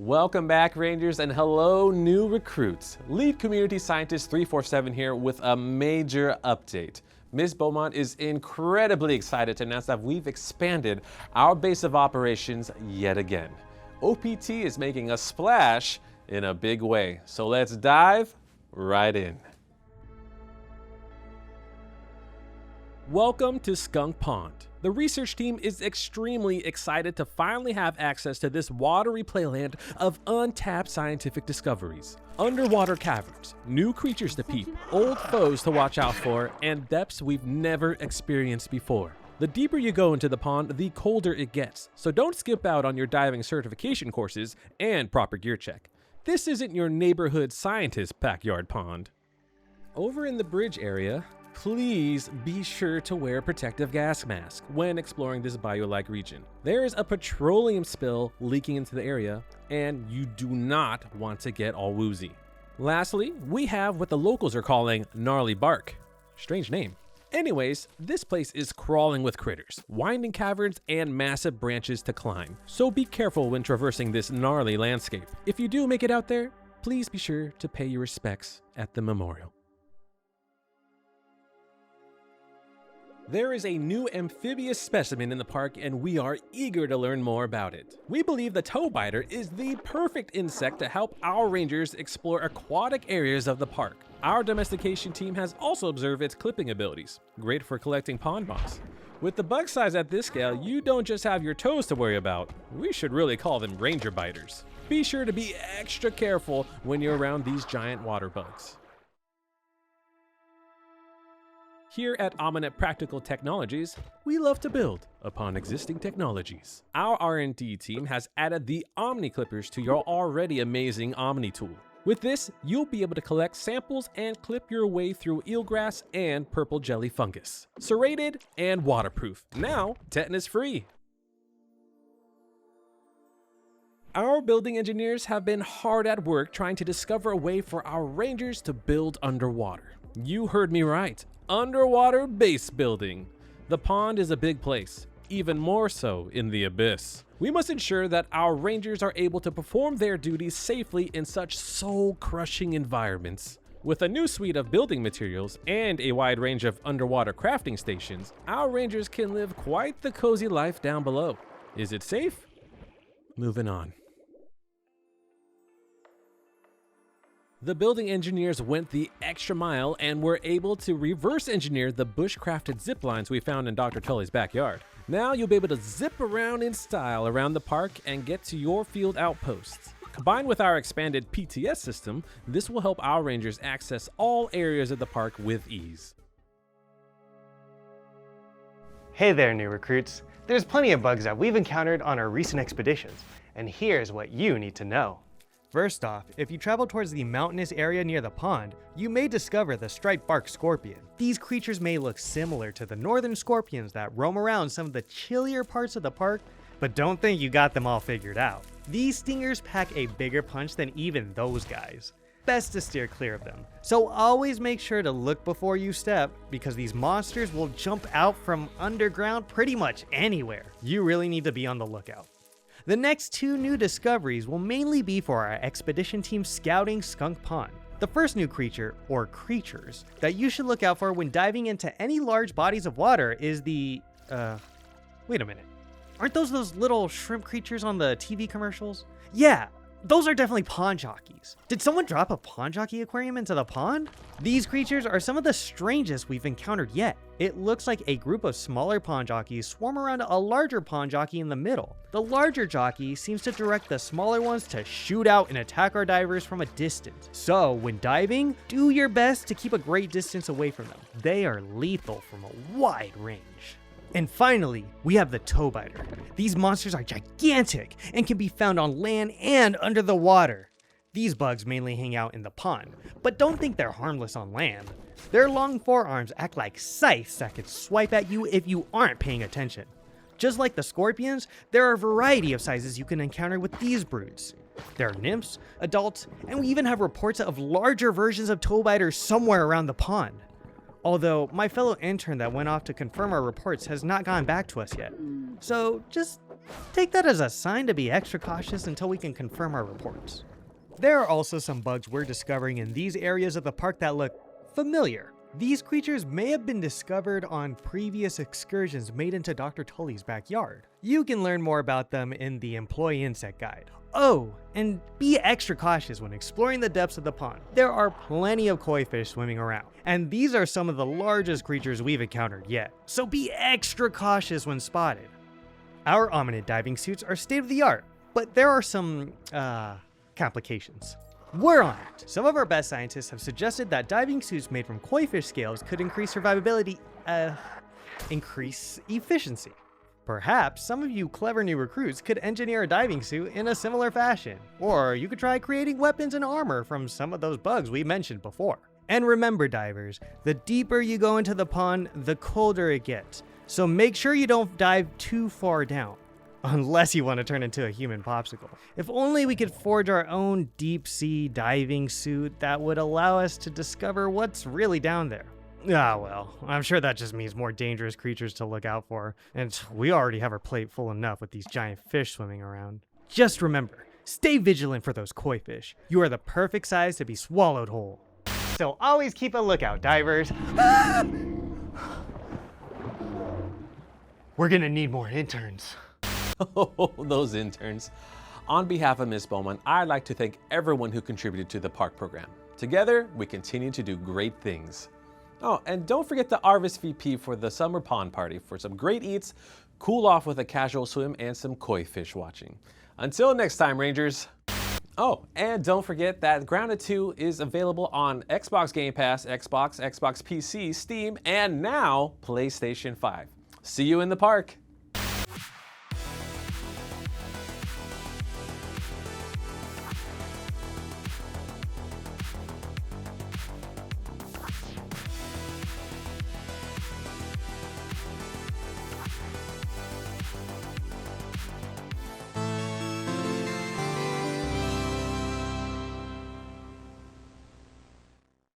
Welcome back, Rangers, and hello, new recruits. Lead Community Scientist 347 here with a major update. Ms. Beaumont is incredibly excited to announce that we've expanded our base of operations yet again. OPT is making a splash in a big way, so let's dive right in. Welcome to Skunk Pond. The research team is extremely excited to finally have access to this watery playland of untapped scientific discoveries. Underwater caverns, new creatures to peep, old foes to watch out for, and depths we've never experienced before. The deeper you go into the pond, the colder it gets, so don't skip out on your diving certification courses and proper gear check. This isn't your neighborhood scientist backyard pond. Over in the bridge area, please be sure to wear a protective gas mask when exploring this bio-like region. There is a petroleum spill leaking into the area, and you do not want to get all woozy. Lastly, we have what the locals are calling Gnarly Bark. Strange name. Anyways, this place is crawling with critters, winding caverns, and massive branches to climb, so be careful when traversing this gnarly landscape. If you do make it out there, please be sure to pay your respects at the memorial. There is a new amphibious specimen in the park, and we are eager to learn more about it. We believe the toebiter is the perfect insect to help our rangers explore aquatic areas of the park. Our domestication team has also observed its clipping abilities, great for collecting pond moss. With the bug size at this scale, you don't just have your toes to worry about. We should really call them ranger biters. Be sure to be extra careful when you're around these giant water bugs. Here at Ominent Practical Technologies, we love to build upon existing technologies. Our R&D team has added the Omni-Clippers to your already amazing Omni-Tool. With this, you'll be able to collect samples and clip your way through eelgrass and purple jelly fungus. Serrated and waterproof, now tetanus-free. Our building engineers have been hard at work trying to discover a way for our rangers to build underwater. You heard me right. Underwater base building. The pond is a big place, even more so in the abyss. We must ensure that our rangers are able to perform their duties safely in such soul-crushing environments. With a new suite of building materials and a wide range of underwater crafting stations, our rangers can live quite the cozy life down below. Is it safe? Moving on. The building engineers went the extra mile and were able to reverse engineer the bushcrafted zip lines we found in Dr. Tully's backyard. Now you'll be able to zip around in style around the park and get to your field outposts. Combined with our expanded PTS system, this will help our rangers access all areas of the park with ease. Hey there, new recruits. There's plenty of bugs that we've encountered on our recent expeditions, and here's what you need to know. First off, if you travel towards the mountainous area near the pond, you may discover the striped bark scorpion. These creatures may look similar to the northern scorpions that roam around some of the chillier parts of the park, but don't think you got them all figured out. These stingers pack a bigger punch than even those guys. Best to steer clear of them. So always make sure to look before you step, because these monsters will jump out from underground pretty much anywhere. You really need to be on the lookout. The next two new discoveries will mainly be for our expedition team scouting Skunk Pond. The first new creature, or creatures, that you should look out for when diving into any large bodies of water is the, wait a minute. Aren't those little shrimp creatures on the TV commercials? Yeah, those are definitely pond jockeys. Did someone drop a pond jockey aquarium into the pond? These creatures are some of the strangest we've encountered yet. It looks like a group of smaller pond jockeys swarm around a larger pond jockey in the middle. The larger jockey seems to direct the smaller ones to shoot out and attack our divers from a distance. So when diving, do your best to keep a great distance away from them. They are lethal from a wide range. And finally, we have the toebiter. These monsters are gigantic and can be found on land and under the water. These bugs mainly hang out in the pond, but don't think they're harmless on land. Their long forearms act like scythes that can swipe at you if you aren't paying attention. Just like the scorpions, there are a variety of sizes you can encounter with these broods. There are nymphs, adults, and we even have reports of larger versions of toebiters somewhere around the pond. Although my fellow intern that went off to confirm our reports has not gotten back to us yet. So just Take that as a sign to be extra cautious until we can confirm our reports. There are also some bugs we're discovering in these areas of the park that look familiar. These creatures may have been discovered on previous excursions made into Dr. Tully's backyard. You can learn more about them in the Employee Insect Guide. Oh, and be extra cautious when exploring the depths of the pond. There are plenty of koi fish swimming around, and these are some of the largest creatures we've encountered yet, so be extra cautious when spotted. Our Ominent diving suits are state of the art, but there are some, complications. We're on it! Some of our best scientists have suggested that diving suits made from koi fish scales could increase survivability, increase efficiency. Perhaps some of you clever new recruits could engineer a diving suit in a similar fashion, or you could try creating weapons and armor from some of those bugs we mentioned before. And remember, divers, the deeper you go into the pond, the colder it gets, so make sure you don't dive too far down. Unless you want to turn into a human popsicle. If only we could forge our own deep sea diving suit that would allow us to discover what's really down there. Ah well, I'm sure that just means more dangerous creatures to look out for, and we already have our plate full enough with these giant fish swimming around. Just remember, stay vigilant for those koi fish. You are the perfect size to be swallowed whole. So always keep a lookout, divers. We're gonna need more interns. Oh, those interns. On behalf of Ms. Bowman, I'd like to thank everyone who contributed to the park program. Together, we continue to do great things. Oh, and don't forget to RSVP for the summer pond party for some great eats, cool off with a casual swim, and some koi fish watching. Until next time, Rangers. Oh, and don't forget that Grounded 2 is available on Xbox Game Pass, Xbox PC, Steam, and now PlayStation 5. See you in the park.